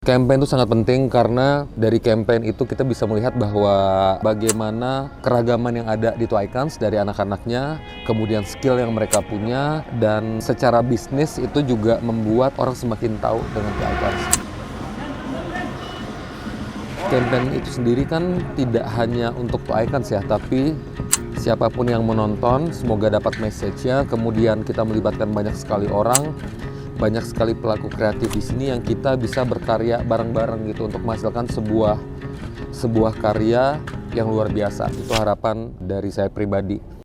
Campaign itu sangat penting karena dari campaign itu kita bisa melihat bahwa bagaimana keragaman yang ada di Two Icons dari anak-anaknya, kemudian skill yang mereka punya, dan secara bisnis itu juga membuat orang semakin tahu dengan Two Icons. Campaign itu sendiri kan tidak hanya untuk Two Icons ya, tapi siapapun yang menonton semoga dapat message-nya. Kemudian kita melibatkan banyak sekali orang, banyak sekali pelaku kreatif di sini yang kita bisa berkarya bareng-bareng gitu untuk menghasilkan sebuah karya yang luar biasa. Itu harapan dari saya pribadi.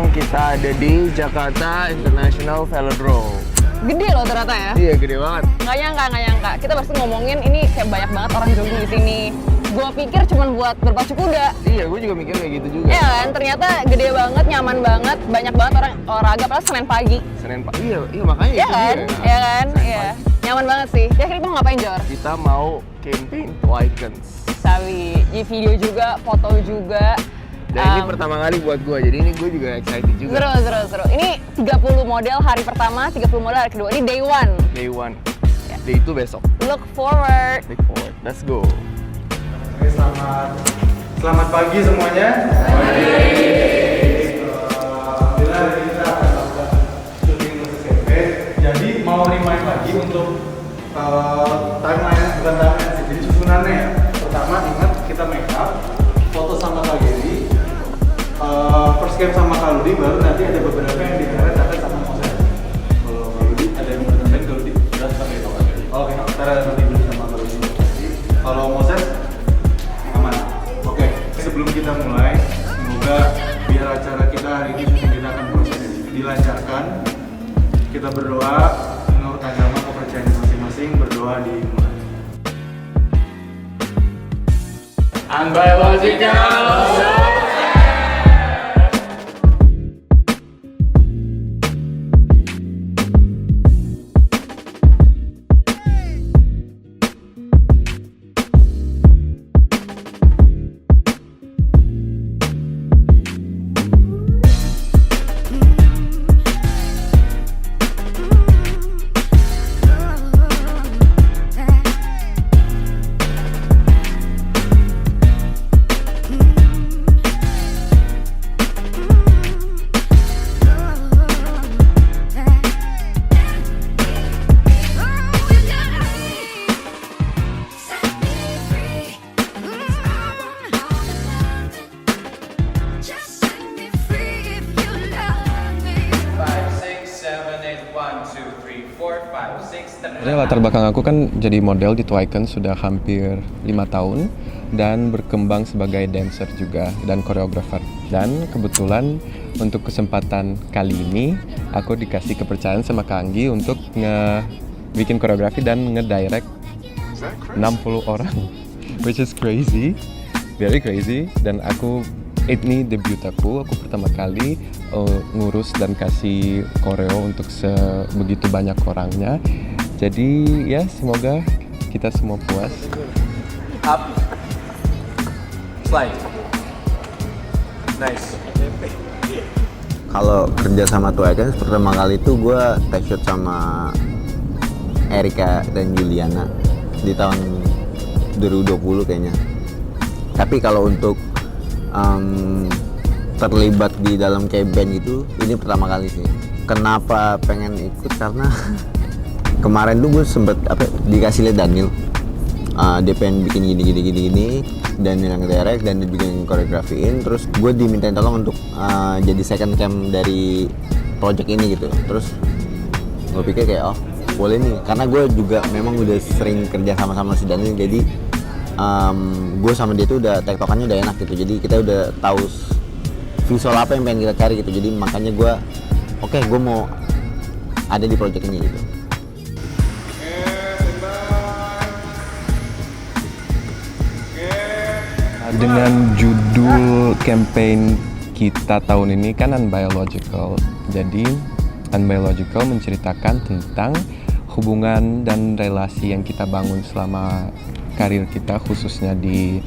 Kita ada di Jakarta International Velodrome. Gede loh ternyata ya? Iya, gede banget. Nggak nyangka. Kita pasti ngomongin ini kayak banyak banget orang jogging di sini. Gua pikir cuma buat berpacu kuda. Iya, gue juga mikir kayak gitu juga. Iya kan? Ternyata gede banget, nyaman banget, banyak banget orang olahraga. Padahal Senin pagi. Iya makanya. Iya kan? Iya kan? Iya. Nyaman banget sih. Kira-kira kita mau ngapain, Jor? Kita mau campaign Two Icons. Sabi, di video juga, foto juga. Dan ini pertama kali buat gue, jadi ini gue juga excited juga. Seru. Ini 30 model hari pertama, 30 model hari kedua. Ini day one. Day one. Yeah. Day 2 besok. Look forward. Let's go. Oke, selamat pagi semuanya. Alhamdulillah hari ini kita akan melakukan syuting khusus campaign. Jadi mau remind lagi untuk timeline, bukan timeline sih, jadi susunannya ya. Pertama ingat kita make up, foto sama Kak Geri, first cam sama Kak Ludi, baru nanti ada beberapa yang di-highlight akan sama Moses. Kalau Kak Ludi ada yang mau tambahin, Kak Ludi udah pakai Kak Geri. Oke, ntar nanti dulu sama Kak Ludi. Kalau Moses aman. Oke, sebelum kita mulai, semoga biar acara kita hari ini kita akan proses dilancarkan. Kita berdoa menurut agama kepercayaan masing-masing, berdoa dimulai. Unbiological. Latar belakang aku kan jadi model di Two Icons sudah hampir 5 tahun dan berkembang sebagai dancer juga dan koreografer. Dan kebetulan untuk kesempatan kali ini aku dikasih kepercayaan sama Kak Anggi untuk bikin koreografi dan ngedirect 60 orang, which is crazy, very crazy. Dan ini debut aku pertama kali ngurus dan kasih koreo untuk sebegitu banyak orangnya. Jadi ya semoga kita semua puas. Up. Slide. Nice. Kalau kerja sama Two Icons pertama kali itu gue take shoot sama Erika dan Juliana di tahun 2020 kayaknya. Tapi kalau untuk terlibat di dalam campaign gitu, ini pertama kali sih. Kenapa pengen ikut? Karena kemarin tuh gue sempet dikasih lihat Daniel, dia pengen bikin gini dan yang direct dan dibikin koreografiin. Terus gue dimintain tolong untuk jadi second cam dari project ini gitu. Terus gue pikir kayak oh boleh nih, karena gue juga memang udah sering kerja sama si Daniel, jadi gue sama dia tuh udah tektokannya udah enak gitu. Jadi kita udah tahu visual apa yang pengen kita cari gitu. Jadi makanya gue gue mau ada di project ini gitu. Dengan judul campaign kita tahun ini kan Unbiological. Jadi Unbiological menceritakan tentang hubungan dan relasi yang kita bangun selama karir kita, khususnya di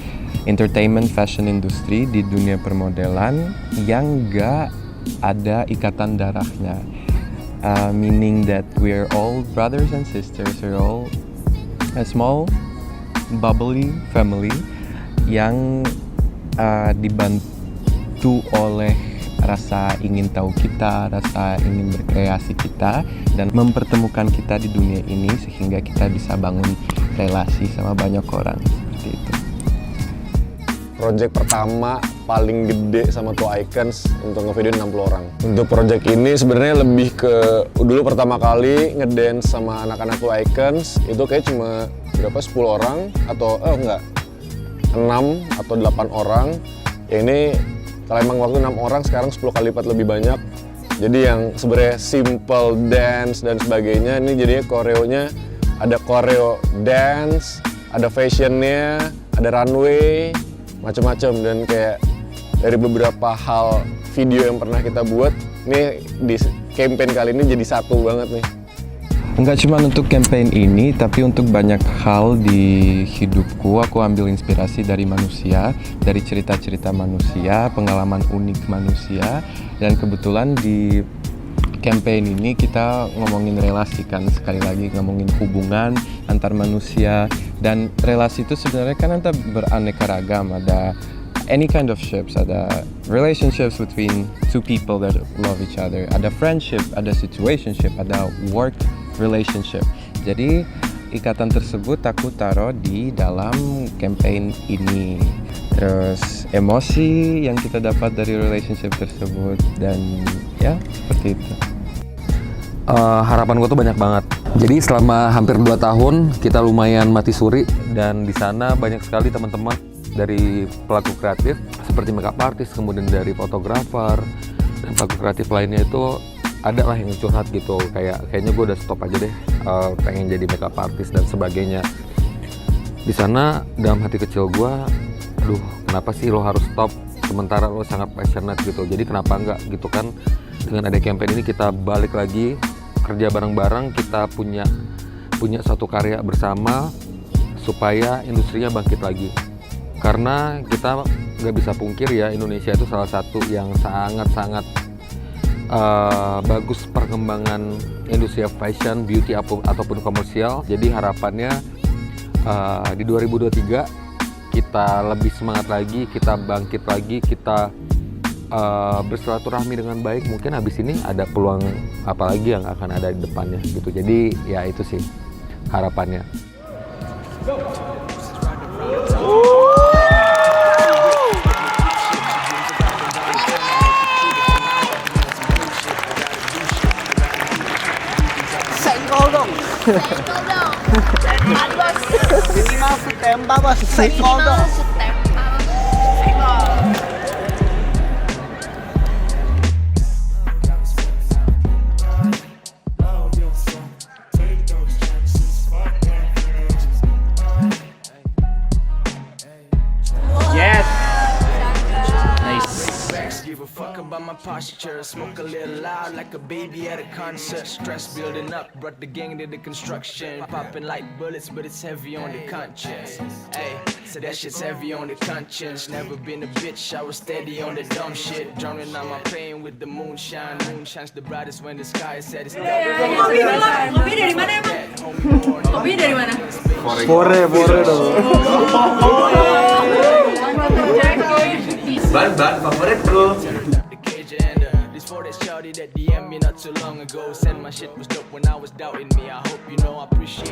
entertainment fashion industry, di dunia permodelan yang gak ada ikatan darahnya. Meaning that we're all brothers and sisters, we're all a small bubbly family yang dibantu oleh rasa ingin tahu kita, rasa ingin berkreasi kita, dan mempertemukan kita di dunia ini sehingga kita bisa bangun relasi sama banyak orang, seperti itu. Project pertama paling gede sama Two Icons untuk ngevideoin 60 orang. Untuk project ini sebenarnya lebih ke dulu pertama kali ngedance sama anak-anak Two Icons itu kayak cuma berapa 10 orang atau enggak 6 atau 8 orang. Ya ini kalau emang waktu 6 orang sekarang 10 kali lipat lebih banyak. Jadi yang sebenarnya simple dance dan sebagainya ini jadinya koreonya ada koreo dance, ada fashionnya, ada runway, macam-macam, dan kayak dari beberapa hal video yang pernah kita buat nih di campaign kali ini jadi satu banget nih. Enggak cuma untuk campaign ini, tapi untuk banyak hal di hidupku, aku ambil inspirasi dari manusia, dari cerita-cerita manusia, pengalaman unik manusia, dan kebetulan di campaign ini kita ngomongin relasi kan, sekali lagi ngomongin hubungan antar manusia, dan relasi itu sebenarnya kan ada beraneka ragam, ada any kind of ships, ada relationships between two people that love each other, ada friendship, ada situationship, ada work relationship. Jadi ikatan tersebut aku taruh di dalam campaign ini. Terus emosi yang kita dapat dari relationship tersebut, dan ya seperti itu. Harapan gue tuh banyak banget. Jadi selama hampir 2 tahun kita lumayan mati suri, dan di sana banyak sekali teman-teman dari pelaku kreatif seperti makeup artist, kemudian dari fotografer dan pelaku kreatif lainnya itu ada lah yang curhat gitu, kayaknya gue udah stop aja deh, pengen jadi makeup artist dan sebagainya. Di sana dalam hati kecil gue, aduh kenapa sih lo harus stop sementara lo sangat passionate gitu. Jadi kenapa enggak gitu kan, dengan ada campaign ini kita balik lagi kerja bareng-bareng, kita punya suatu karya bersama supaya industrinya bangkit lagi. Karena kita nggak bisa pungkir ya, Indonesia itu salah satu yang sangat-sangat bagus perkembangan industri fashion, beauty ataupun komersial. Jadi harapannya di 2023 kita lebih semangat lagi, kita bangkit lagi, kita bersilaturahmi dengan baik. Mungkin habis ini ada peluang apa lagi yang akan ada di depannya gitu. Jadi ya itu sih harapannya. Senggol dong. Minimal setembak bos. Senggol dong. Posture, smoke a little loud like a baby at a concert. Stress building up, brought the gang to the construction. Popping like bullets, but it's heavy on the conscience. Hey, so that shit's heavy on the conscience. Never been a bitch, I was steady on the dumb shit. Drowning out my pain with the moonshine. Moonshine's the brightest when the sky is set. Kopi dari mana emang? Kopi dari mana? Bore dong. Ban favorit bro.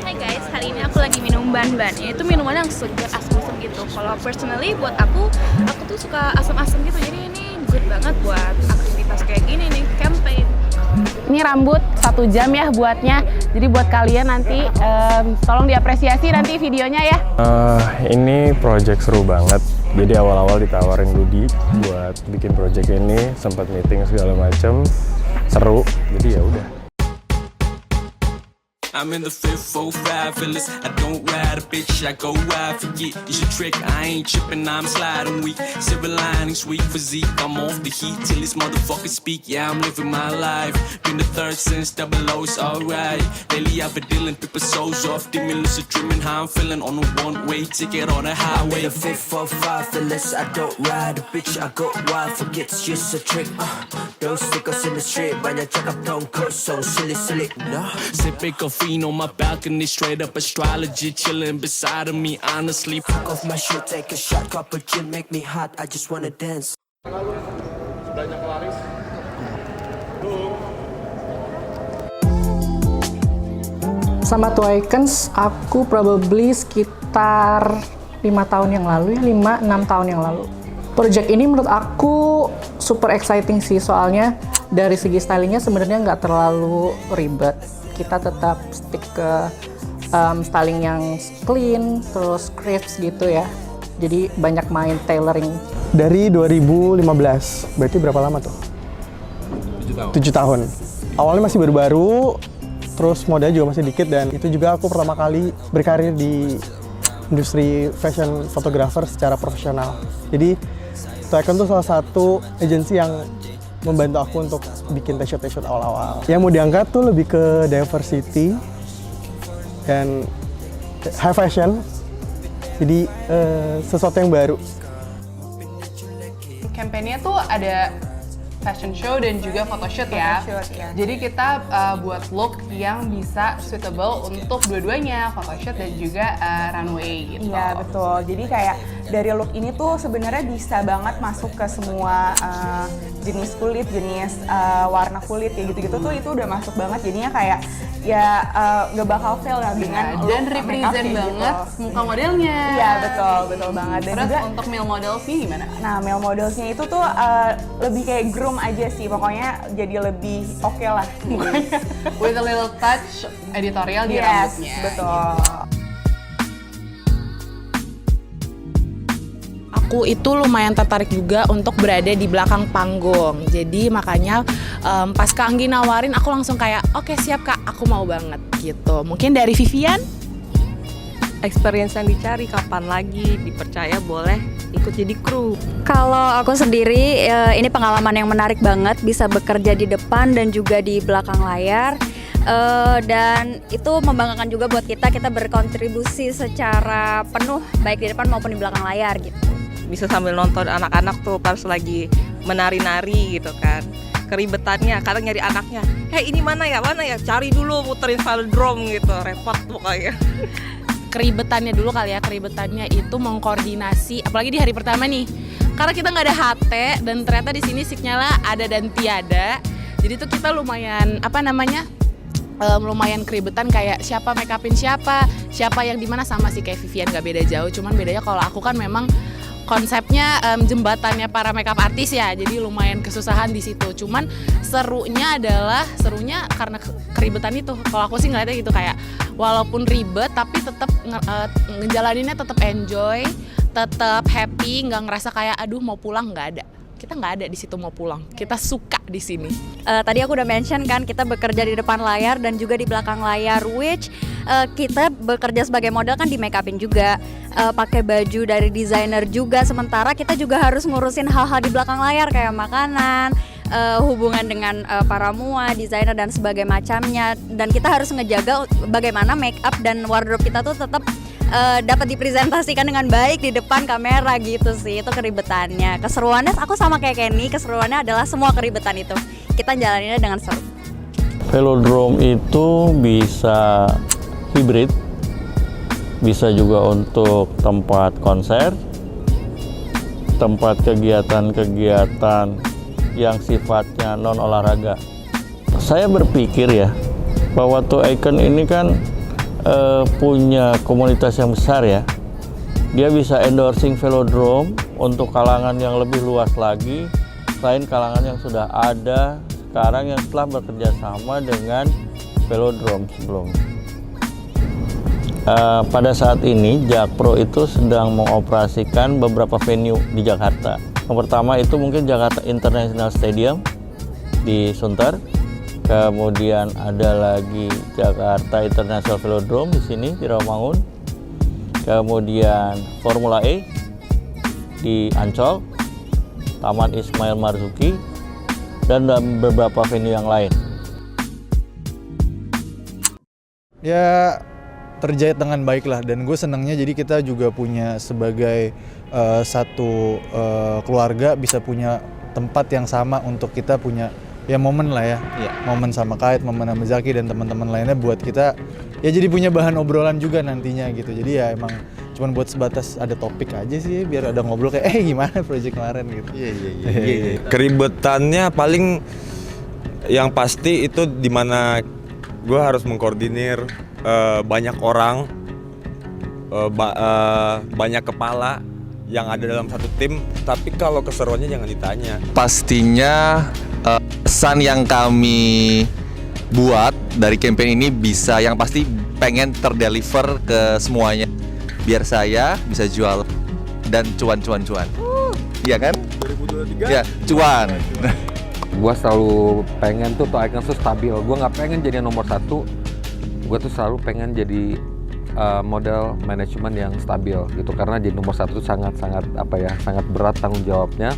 Hai guys, hari ini aku lagi minum ban-ban. Itu minuman yang segar, asam-asam gitu. Kalau personally buat aku tuh suka asam-asam gitu. Jadi ini good banget buat aktivitas kayak gini nih, campaign. Ini rambut 1 jam ya buatnya. Jadi buat kalian nanti tolong diapresiasi nanti videonya ya. Ini project seru banget. Jadi awal-awal ditawarin Ludi buat bikin project ini, sempat meeting segala macam, seru. Jadi ya udah. I'm in the 505 villas. I don't ride a bitch, I go wide. Forget it's a trick, I ain't tripping, I'm sliding weak. Silver lining, sweet physique. I'm off the heat till these motherfuckers speak. Yeah, I'm living my life. Been the third since double O's alright. Lately I've been dealing people souls off. Demon lucid dreaming how I'm feeling on a one-way ticket on the highway. I'm in the 545 villas. I don't ride a bitch, I go wild. Forget it's just a trick. Those stickers in the street, banyak cakap tongkos, so silly. Nah. Sipping coffee on my balcony, straight up astrology, chilling beside of me, honestly. Fuck off my shit, take a shot, cup of gin, make me hot, I just wanna dance. Sebelahnya pelaris. Sama Two Icons, aku probably sekitar 5 tahun yang lalu ya, 5-6 tahun yang lalu. Project ini menurut aku super exciting sih, soalnya dari segi stylingnya sebenarnya nggak terlalu ribet. Kita tetap stick ke styling yang clean, terus crisp gitu ya. Jadi banyak main tailoring. Dari 2015, berarti berapa lama tuh? 7 tahun. Awalnya masih baru-baru, terus modalnya juga masih dikit, dan itu juga aku pertama kali berkarir di industri fashion photographer secara profesional. Jadi Two Icons tuh salah satu agensi yang membantu aku untuk bikin t-shirt awal-awal. Yang mau diangkat tuh lebih ke diversity dan high fashion, jadi sesuatu yang baru. Campaign-nya tuh ada fashion show dan juga photoshoot ya. Jadi kita buat look yang bisa suitable untuk dua-duanya, photoshoot dan juga runway gitu. Iya betul. Jadi kayak dari look ini tuh sebenarnya bisa banget masuk ke semua jenis kulit, jenis warna kulit kayak gitu-gitu tuh itu udah masuk banget. Jadinya kayak ya nggak bakal fail lah dengan dan look represent banget gitu. muka modelnya. Iya betul banget. Dan terus juga untuk male modelsnya gimana? Nah male modelsnya itu tuh lebih kayak groom aja sih, pokoknya jadi lebih oke lah mukanya. With a little touch editorial di rambutnya. Betul. Aku itu lumayan tertarik juga untuk berada di belakang panggung. Jadi makanya pas Kak Anggi nawarin, aku langsung kayak oke siap Kak, aku mau banget gitu. Mungkin dari Vivian? Experience yang dicari, kapan lagi dipercaya boleh ikut jadi kru. Kalau aku sendiri, ini pengalaman yang menarik banget, bisa bekerja di depan dan juga di belakang layar. Dan itu membanggakan juga buat kita berkontribusi secara penuh baik di depan maupun di belakang layar gitu. Bisa sambil nonton anak-anak tuh pas lagi menari-nari gitu kan. Keribetannya, kadang nyari anaknya, ini mana ya, cari dulu muterin velodrome gitu, repot pokoknya. Keribetannya dulu kali ya, keribetannya itu mengkoordinasi, apalagi di hari pertama nih. Karena kita nggak ada HT dan ternyata di sini signalnya ada dan tiada. Jadi tuh kita lumayan lumayan keribetan, kayak siapa make upin siapa yang dimana. Sama sih kayak Vivian, nggak beda jauh, cuman bedanya kalau aku kan memang konsepnya jembatannya para makeup artis ya, jadi lumayan kesusahan di situ. Cuman serunya karena keribetan itu. Kalau aku sih ngeliatnya gitu, kayak walaupun ribet tapi tetap ngejalaninnya tetap enjoy, tetap happy, nggak ngerasa kayak aduh mau pulang, nggak ada. Kita nggak ada di situ mau pulang, kita suka di sini. Tadi aku udah mention kan, kita bekerja di depan layar dan juga di belakang layar, which kita bekerja sebagai model kan di make upin juga, pakai baju dari desainer juga, sementara kita juga harus ngurusin hal-hal di belakang layar kayak makanan, hubungan dengan para mua, desainer dan sebagainya macamnya, dan kita harus ngejaga bagaimana make up dan wardrobe kita tuh tetap dapat dipresentasikan dengan baik di depan kamera gitu sih. Itu keribetannya. Keseruannya aku sama kayak Kenny, keseruannya adalah semua keribetan itu kita jalaninnya dengan seru. Velodrome itu bisa hibrid, bisa juga untuk tempat konser, tempat kegiatan-kegiatan yang sifatnya non olahraga. Saya berpikir ya bahwa Two Icons ini kan punya komunitas yang besar ya. Dia bisa endorsing velodrome untuk kalangan yang lebih luas lagi, selain kalangan yang sudah ada sekarang yang telah bekerja sama dengan velodrome sebelumnya. Pada saat ini Jakpro itu sedang mengoperasikan beberapa venue di Jakarta. Yang pertama itu mungkin Jakarta International Stadium di Sunter. Kemudian ada lagi Jakarta International Velodrome di sini di Rawamangun. Kemudian Formula E di Ancol, Taman Ismail Marzuki, dan beberapa venue yang lain. Ya terjahit dengan baik lah, dan gue senangnya jadi kita juga punya sebagai satu keluarga bisa punya tempat yang sama untuk kita punya ya momen lah ya, momen sama Kait, momen sama Zaki dan teman-teman lainnya buat kita ya jadi punya bahan obrolan juga nantinya gitu. Jadi ya emang cuman buat sebatas ada topik aja sih biar ada ngobrol kayak gimana project kemarin gitu. Iya. Keribetannya paling yang pasti itu dimana gue harus mengkoordinir banyak orang, banyak kepala yang ada dalam satu tim. Tapi kalau keseruannya jangan ditanya. Pastinya pesan yang kami buat dari campaign ini bisa yang pasti pengen terdeliver ke semuanya biar saya bisa jual dan cuan. Iya kan? 2023 ya cuan. Gue selalu pengen tuh Icons tuh stabil. Gue nggak pengen jadi nomor satu. Gue tuh selalu pengen jadi model manajemen yang stabil gitu, karena jadi nomor satu tuh sangat berat tanggung jawabnya.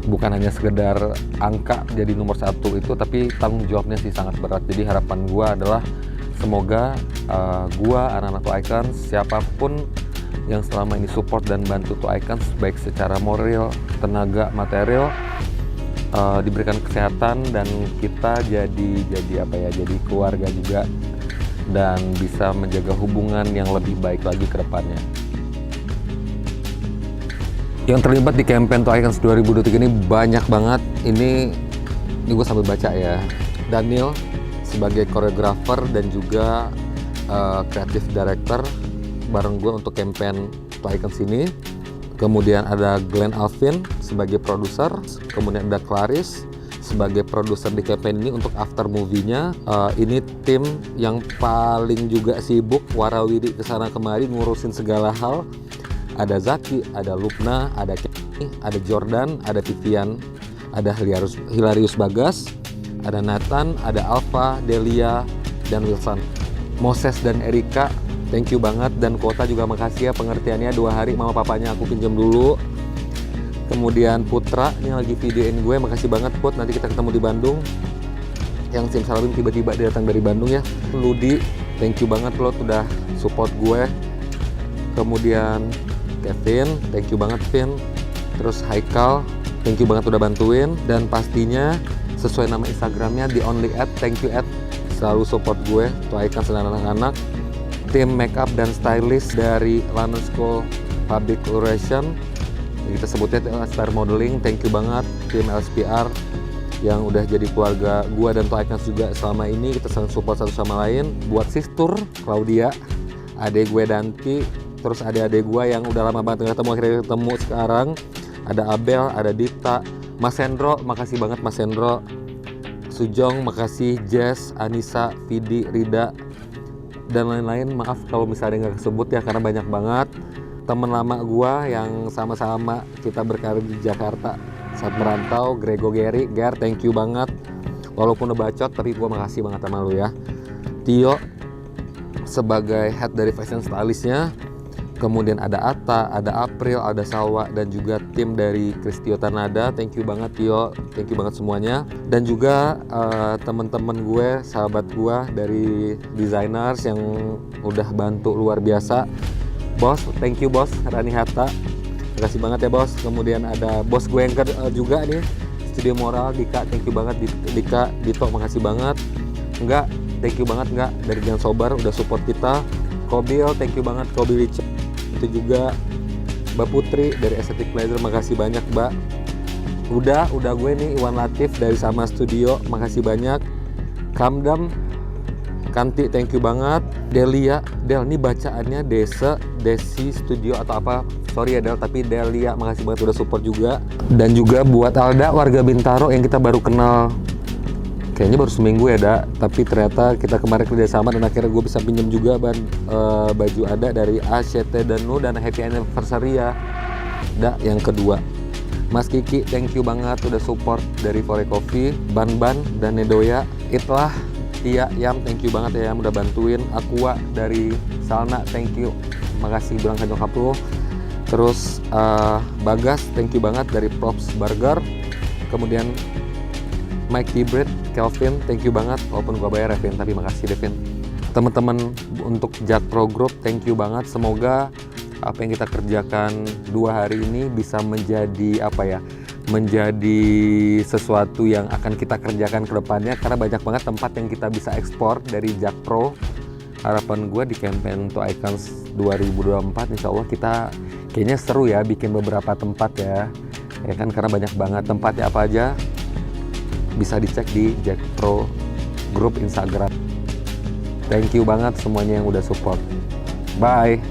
Bukan hanya sekedar angka jadi nomor satu itu, tapi tanggung jawabnya sih sangat berat. Jadi harapan gue adalah semoga gue, anak-anak Icons, siapapun yang selama ini support dan bantu Icons baik secara moral, tenaga, material, diberikan kesehatan dan kita jadi keluarga juga dan bisa menjaga hubungan yang lebih baik lagi ke depannya. Yang terlibat di campaign Icons 2023 ini banyak banget. Ini gue sambil baca ya. Daniel sebagai koreografer dan juga creative director bareng gue untuk campaign Icons ini. Kemudian ada Glenn Alvin sebagai produser, kemudian ada Clarice sebagai produser di campaign ini untuk after movie-nya. Ini tim yang paling juga sibuk warawiri kesana kemari ngurusin segala hal. Ada Zaki, ada Lupna, ada Kenny, ada Jordan, ada Vivian, ada Hilarius Bagas, ada Nathan, ada Alpha, Delia, dan Wilson. Moses dan Erika, thank you banget. Dan Kota juga makasih ya pengertiannya, 2 hari mama papanya aku pinjam dulu. Kemudian Putra, ini lagi videoin gue, makasih banget Put, nanti kita ketemu di Bandung. Yang Simsalabim tiba-tiba dia datang dari Bandung ya. Ludi, thank you banget lo udah support gue. Kemudian Kevin, thank you banget Vin. Terus Haikal, thank you banget udah bantuin. Dan pastinya sesuai nama Instagramnya The Only Ad, thank you Ad, selalu support gue, Icons dan anak-anak. Tim makeup dan stylist dari London School Public Relation, kita sebutnya Star Modeling, thank you banget. Tim LSPR yang udah jadi keluarga gue dan Icons juga selama ini, kita saling support satu sama lain. Buat Sistur, Claudia, adek gue Danti, terus adik-adik gue yang udah lama banget nggak ketemu, akhirnya ketemu sekarang. Ada Abel, ada Dita, Mas Hendro, makasih banget Mas Hendro. Sujong, makasih. Jess, Anissa, Vidi, Rida, dan lain-lain. Maaf kalau misalnya nggak kesebut ya, karena banyak banget temen lama gue yang sama-sama kita berkarir di Jakarta saat merantau. Grego Gary, Ger, thank you banget. Walaupun udah bacot, tapi gue makasih banget sama lu ya. Tio sebagai head dari fashion stylistnya. Kemudian ada Atta, ada April, ada Salwa, dan juga tim dari Kristio Tanada. Thank you banget Tio, thank you banget semuanya. Dan juga teman-teman gue, sahabat gue dari designers yang udah bantu luar biasa. Bos, thank you Bos, Rani Hatta, makasih banget ya Bos. Kemudian ada bos gue yang juga nih, Studio Moral, Dika, thank you banget Dika, Dito, makasih banget. Enggak, thank you banget enggak dari Jangan Sobar udah support kita. Kobil, thank you banget Kobil Richard. Itu juga Mbak Putri dari Aesthetic Pleasure, makasih banyak Mbak. Udah gue nih Iwan Latif dari Sama Studio, makasih banyak. Kamdam, Kanti, thank you banget. Delia, Del, ini bacaannya Desi Studio atau apa? Sorry ya Del, tapi Delia, makasih banget udah support juga. Dan juga buat Alda, warga Bintaro yang kita baru kenal kayaknya baru seminggu ya Da, tapi ternyata kita kemarin kerjasama dan akhirnya gue bisa pinjam juga baju Ada dari ACT Danu dan Happy Anniversary ya Da yang kedua. Mas Kiki, thank you banget udah support dari Fore Coffee. Ban dan Nedoya, Itlah, Tia, Yam, thank you banget ya Yam udah bantuin. Aqua dari Salna, thank you. Makasih bilang ke nyokap lu. Terus Bagas, thank you banget dari Props Burger. Kemudian Mike Hybrid, Kelvin, thank you banget. Walaupun gua bayar Devin, tapi makasih Devin. Teman-teman untuk Jakpro Group, thank you banget. Semoga apa yang kita kerjakan 2 hari ini bisa menjadi menjadi sesuatu yang akan kita kerjakan ke depannya, karena banyak banget tempat yang kita bisa ekspor dari Jakpro. Harapan gue di campaign To Icons 2024 insya Allah kita kayaknya seru ya bikin beberapa tempat ya kan, karena banyak banget tempatnya apa aja bisa dicek di Jakpro Group Instagram. Thank you banget semuanya yang udah support. Bye.